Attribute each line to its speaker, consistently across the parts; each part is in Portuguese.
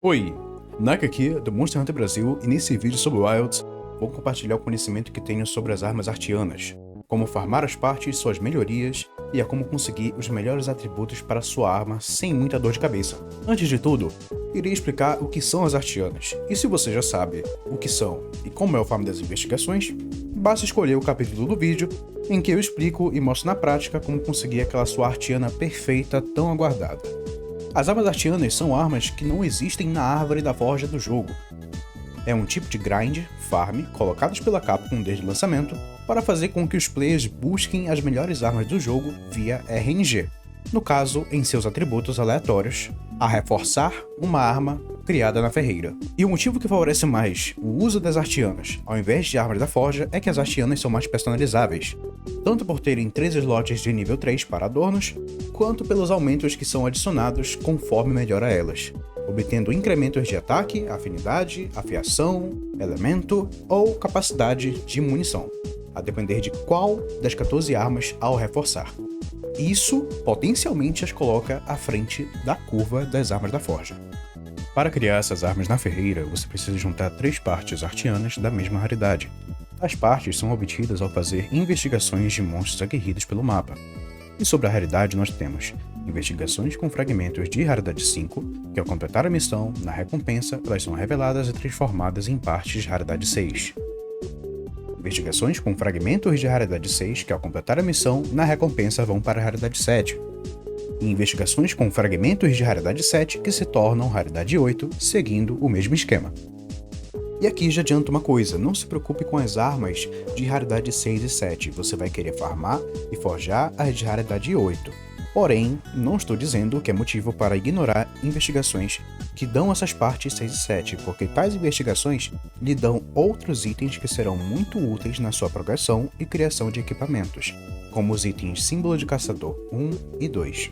Speaker 1: Oi, Naka aqui do Monster Hunter Brasil e nesse vídeo sobre Wilds vou compartilhar o conhecimento que tenho sobre as armas artianas, como farmar as partes, suas melhorias e a como conseguir os melhores atributos para sua arma sem muita dor de cabeça. Antes de tudo, irei explicar o que são as artianas, e se você já sabe o que são e como é o farm das investigações, basta escolher o capítulo do vídeo em que eu explico e mostro na prática como conseguir aquela sua artiana perfeita tão aguardada. As armas artianas são armas que não existem na árvore da forja do jogo. É um tipo de grind, farm, colocados pela Capcom desde o lançamento, para fazer com que os players busquem as melhores armas do jogo via RNG, no caso, em seus atributos aleatórios, a reforçar uma arma criada na ferreira. E o motivo que favorece mais o uso das artianas, ao invés de armas da forja, é que as artianas são mais personalizáveis, tanto por terem 3 slots de nível 3 para adornos, quanto pelos aumentos que são adicionados conforme melhora elas, obtendo incrementos de ataque, afinidade, afiação, elemento ou capacidade de munição, a depender de qual das 14 armas ao reforçar. Isso potencialmente as coloca à frente da curva das armas da forja. Para criar essas armas na ferreira, você precisa juntar 3 partes artianas da mesma raridade. As partes são obtidas ao fazer investigações de monstros aguerridos pelo mapa. E sobre a raridade nós temos investigações com fragmentos de raridade 5, que ao completar a missão, na recompensa, elas são reveladas e transformadas em partes de raridade 6. Investigações com fragmentos de raridade 6, que ao completar a missão, na recompensa vão para a raridade 7. E investigações com fragmentos de raridade 7, que se tornam raridade 8, seguindo o mesmo esquema. E aqui já adianto uma coisa, não se preocupe com as armas de raridade 6 e 7, você vai querer farmar e forjar as de raridade 8. Porém, não estou dizendo que é motivo para ignorar investigações que dão essas partes 6 e 7, porque tais investigações lhe dão outros itens que serão muito úteis na sua progressão e criação de equipamentos, como os itens Símbolo de Caçador 1 e 2.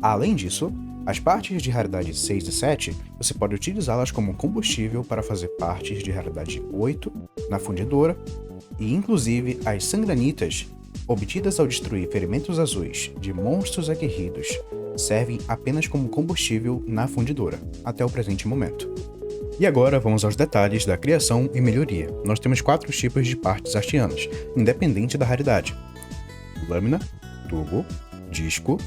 Speaker 1: Além disso, as partes de raridade 6 e 7, você pode utilizá-las como combustível para fazer partes de raridade 8 na fundidora, e inclusive as sangranitas, obtidas ao destruir ferimentos azuis de monstros aguerridos, servem apenas como combustível na fundidora, até o presente momento. E agora vamos aos detalhes da criação e melhoria. Nós temos 4 tipos de partes artianas, independente da raridade: lâmina, tubo, disco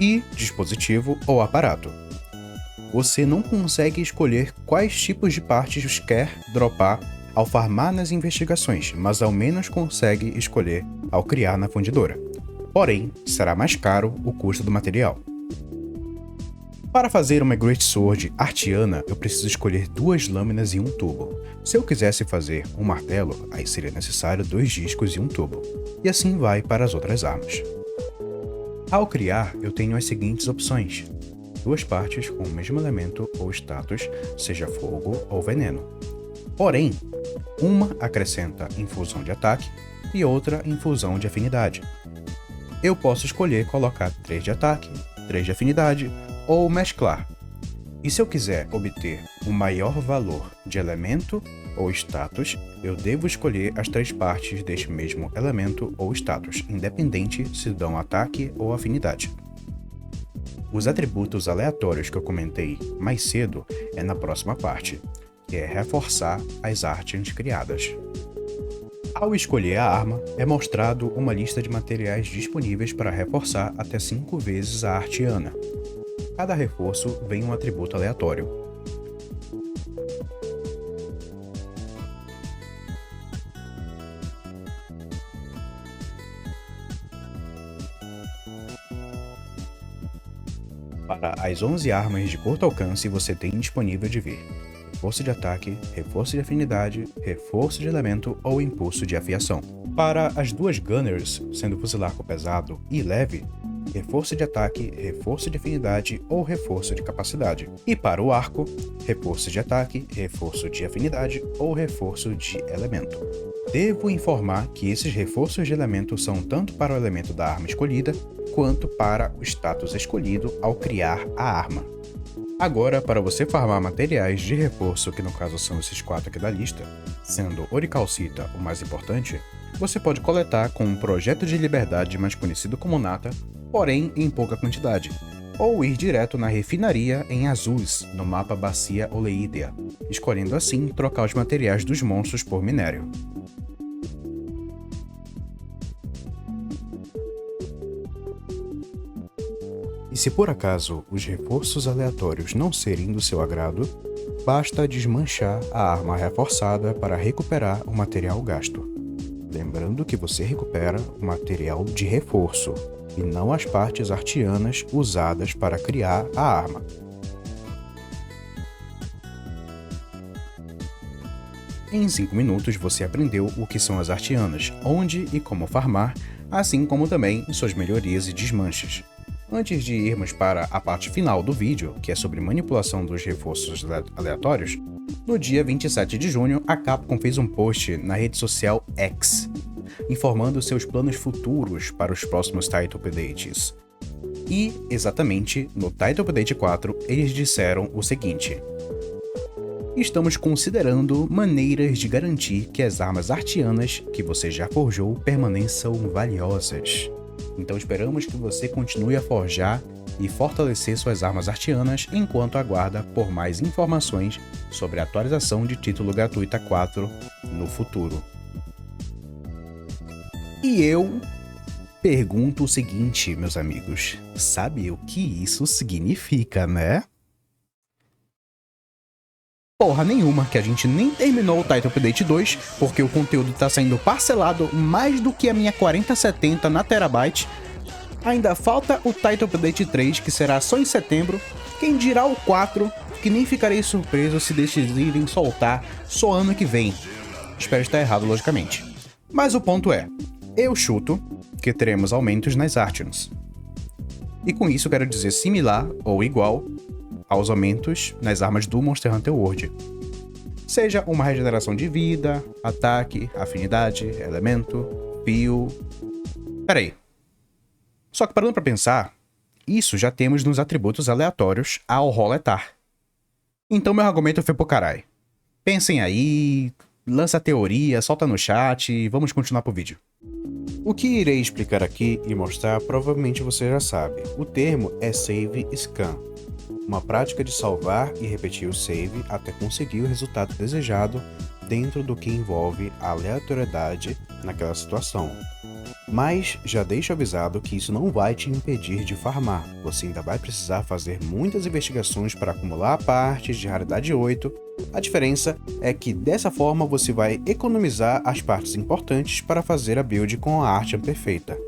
Speaker 1: e dispositivo ou aparato. Você não consegue escolher quais tipos de partes quer dropar ao farmar nas investigações, mas ao menos consegue escolher ao criar na fundidora. Porém, será mais caro o custo do material. Para fazer uma Great Sword artiana, eu preciso escolher 2 lâminas e um tubo. Se eu quisesse fazer um martelo, aí seria necessário 2 discos e um tubo. E assim vai para as outras armas. Ao criar, eu tenho as seguintes opções: 2 partes com o mesmo elemento ou status, seja fogo ou veneno. Porém, uma acrescenta infusão de ataque e outra infusão de afinidade. Eu posso escolher colocar 3 de ataque, 3 de afinidade ou mesclar. E se eu quiser obter um maior valor de elemento ou status, eu devo escolher as 3 partes deste mesmo elemento ou status, independente se dão ataque ou afinidade. Os atributos aleatórios que eu comentei mais cedo é na próxima parte, que é reforçar as artes criadas. Ao escolher a arma, é mostrado uma lista de materiais disponíveis para reforçar até 5 vezes a artiana. Cada reforço vem um atributo aleatório. Para as 11 armas de curto alcance, você tem disponível de vir reforço de ataque, reforço de afinidade, reforço de elemento ou impulso de afiação. Para as 2 Gunners, sendo fuzilarco pesado e leve, reforço de ataque, reforço de afinidade ou reforço de capacidade. E para o arco, reforço de ataque, reforço de afinidade ou reforço de elemento. Devo informar que esses reforços de elemento são tanto para o elemento da arma escolhida, quanto para o status escolhido ao criar a arma. Agora, para você farmar materiais de reforço, que no caso são esses 4 aqui da lista, sendo Oricalcita o mais importante, você pode coletar com um projeto de liberdade mais conhecido como Nata, porém em pouca quantidade. ou ir direto na refinaria em Azuis, no mapa Bacia Oleídea, escolhendo assim trocar os materiais dos monstros por minério. E se por acaso os reforços aleatórios não serem do seu agrado, basta desmanchar a arma reforçada para recuperar o material gasto. Lembrando que você recupera o material de reforço, e não as partes artianas usadas para criar a arma. Em 5 minutos você aprendeu o que são as artianas, onde e como farmar, assim como também suas melhorias e desmanches. Antes de irmos para a parte final do vídeo, que é sobre manipulação dos reforços aleatórios, no dia 27 de junho a Capcom fez um post na rede social X, informando seus planos futuros para os próximos Title Updates. E, exatamente, no Title Update 4, eles disseram o seguinte: estamos considerando maneiras de garantir que as armas artianas que você já forjou permaneçam valiosas. Então esperamos que você continue a forjar e fortalecer suas armas artianas enquanto aguarda por mais informações sobre a atualização de título gratuita 4 no futuro. E eu pergunto o seguinte, meus amigos, sabe o que isso significa, né? Porra nenhuma, que a gente nem terminou o Title Update 2, porque o conteúdo tá saindo parcelado mais do que a minha 4070 na Terabyte. Ainda falta o Title Update 3, que será só em setembro. Quem dirá o 4, que nem ficarei surpreso se decidirem soltar só ano que vem. Espero estar errado, logicamente. Mas o ponto é, eu chuto que teremos aumentos nas Artians. E com isso quero dizer similar ou igual aos aumentos nas armas do Monster Hunter World. Seja uma regeneração de vida, ataque, afinidade, elemento, fio... Peraí. Só que parando pra pensar, isso já temos nos atributos aleatórios ao roletar. Então meu argumento foi pro caralho. Pensem aí, lança a teoria, solta no chat e vamos continuar pro vídeo. O que irei explicar aqui e mostrar provavelmente você já sabe. O termo é Save Scan, uma prática de salvar e repetir o save até conseguir o resultado desejado dentro do que envolve a aleatoriedade naquela situação. Mas já deixo avisado que isso não vai te impedir de farmar, você ainda vai precisar fazer muitas investigações para acumular partes de raridade 8, a diferença é que dessa forma você vai economizar as partes importantes para fazer a build com a Artian perfeita.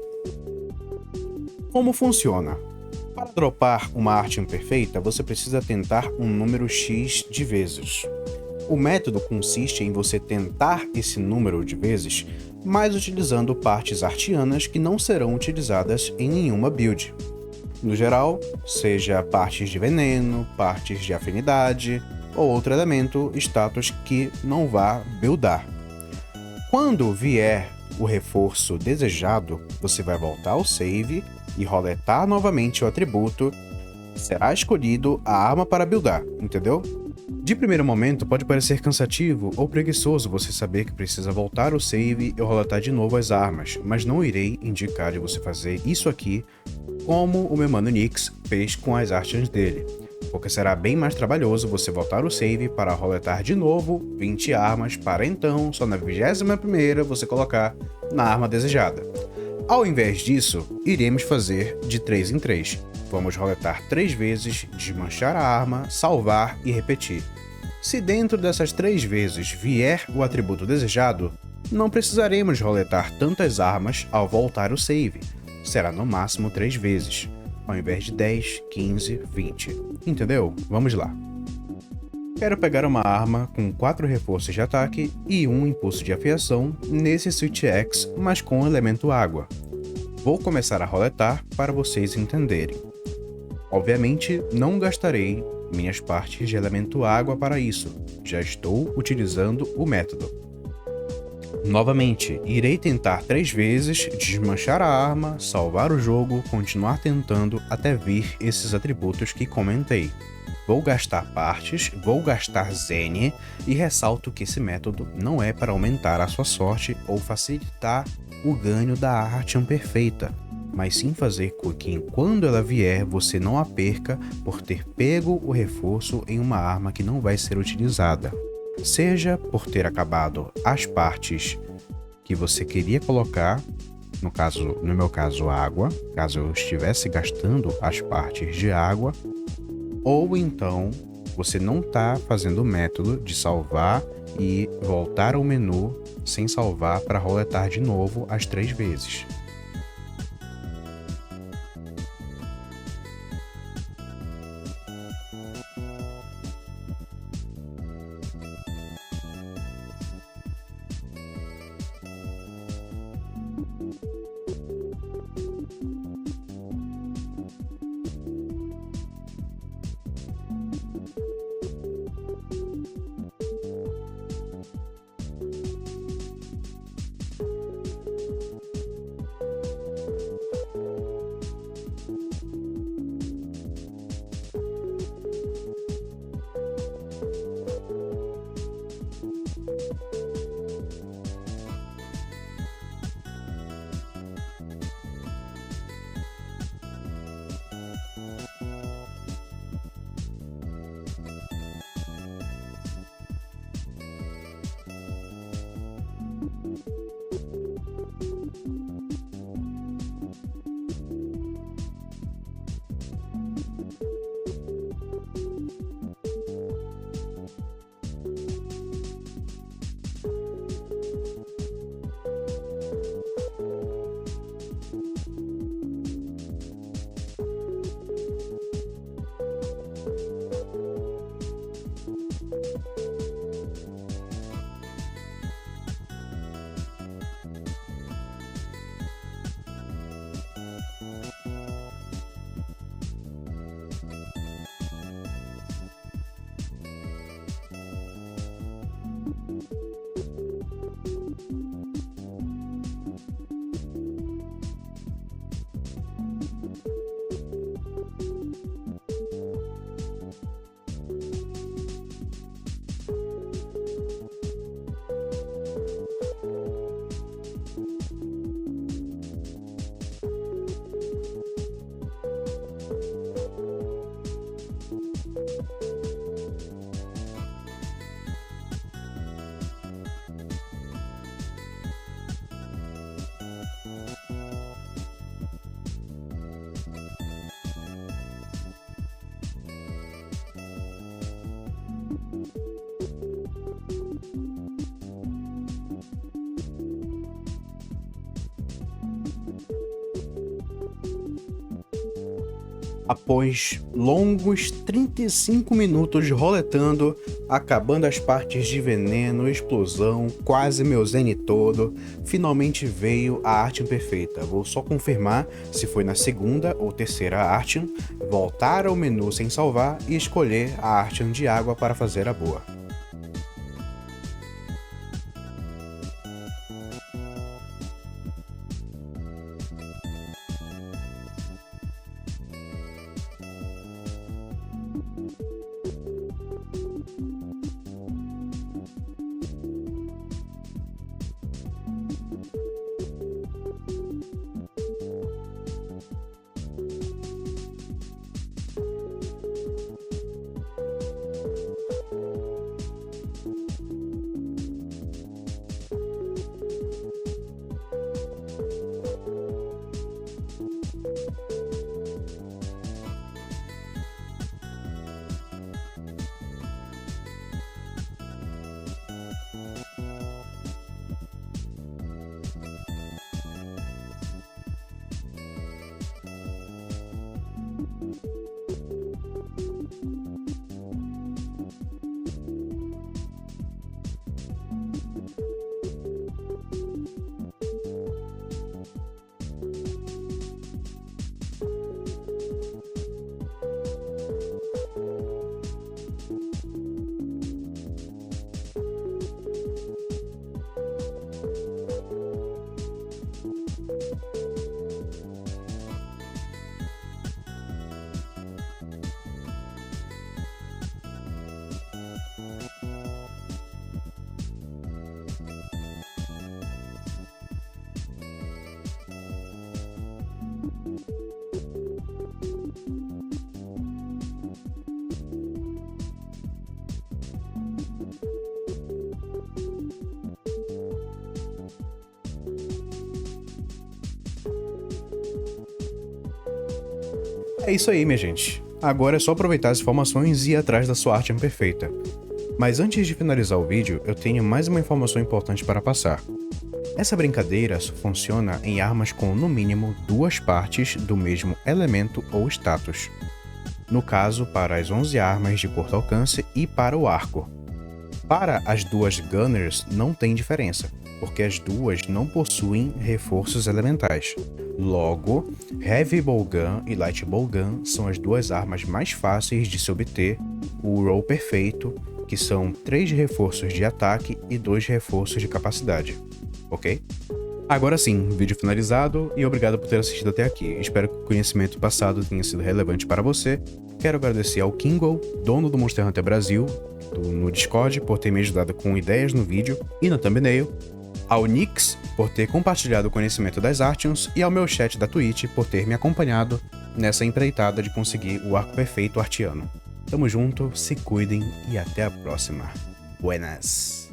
Speaker 1: Como funciona? Para dropar uma Artian perfeita, você precisa tentar um número X de vezes. O método consiste em você tentar esse número de vezes, mas utilizando partes artianas que não serão utilizadas em nenhuma build. No geral, seja partes de veneno, partes de afinidade ou outro elemento, status que não vá buildar. Quando vier o reforço desejado, você vai voltar ao save e roletar novamente o atributo, será escolhido a arma para buildar, entendeu? De primeiro momento pode parecer cansativo ou preguiçoso você saber que precisa voltar ao save e roletar de novo as armas, mas não irei indicar de você fazer isso aqui como o meu mano Nix fez com as Artians dele, porque será bem mais trabalhoso você voltar ao save para roletar de novo 20 armas para então, só na 21ª você colocar na arma desejada. Ao invés disso, iremos fazer de 3 em 3. Vamos roletar 3 vezes, desmanchar a arma, salvar e repetir. Se dentro dessas 3 vezes vier o atributo desejado, não precisaremos roletar tantas armas ao voltar o save. Será no máximo 3 vezes, ao invés de 10, 15, 20. Entendeu? Vamos lá. Quero pegar uma arma com 4 reforços de ataque e 1 impulso de afiação nesse Switch X, mas com o elemento água. Vou começar a roletar para vocês entenderem. Obviamente, não gastarei minhas partes de elemento água para isso, já estou utilizando o método. Novamente, irei tentar 3 vezes, desmanchar a arma, salvar o jogo, continuar tentando até vir esses atributos que comentei. Vou gastar partes, vou gastar Zen e ressalto que esse método não é para aumentar a sua sorte ou facilitar o ganho da Artian perfeita. mas sim fazer com que quando ela vier você não a perca por ter pego o reforço em uma arma que não vai ser utilizada. Seja por ter acabado as partes que você queria colocar, no meu caso, água, caso eu estivesse gastando as partes de água, ou então você não está fazendo o método de salvar e voltar ao menu sem salvar para roletar de novo as 3 vezes. Após longos 35 minutos roletando, acabando as partes de veneno, explosão, quase meu zen todo, finalmente veio a arte perfeita. Vou só confirmar se foi na segunda ou terceira arte, voltar ao menu sem salvar e escolher a arte de água para fazer a boa. É isso aí, minha gente. Agora é só aproveitar as informações e ir atrás da sua arte perfeita. Mas antes de finalizar o vídeo, eu tenho mais uma informação importante para passar. Essa brincadeira só funciona em armas com no mínimo 2 partes do mesmo elemento ou status. No caso, para as 11 armas de curto alcance e para o arco. Para as 2 Gunners não tem diferença, porque as duas não possuem reforços elementais. Logo, Heavy Bowgun e Light Bowgun são as 2 armas mais fáceis de se obter o roll perfeito, que são 3 reforços de ataque e 2 reforços de capacidade, ok? Agora sim, vídeo finalizado e obrigado por ter assistido até aqui. Espero que o conhecimento passado tenha sido relevante para você. Quero agradecer ao Kingo, dono do Monster Hunter Brasil, no Discord, por ter me ajudado com ideias no vídeo e na thumbnail, ao Nix, por ter compartilhado o conhecimento das Artions, e ao meu chat da Twitch, por ter me acompanhado nessa empreitada de conseguir o arco perfeito artiano. Tamo junto, se cuidem e até a próxima. Buenas!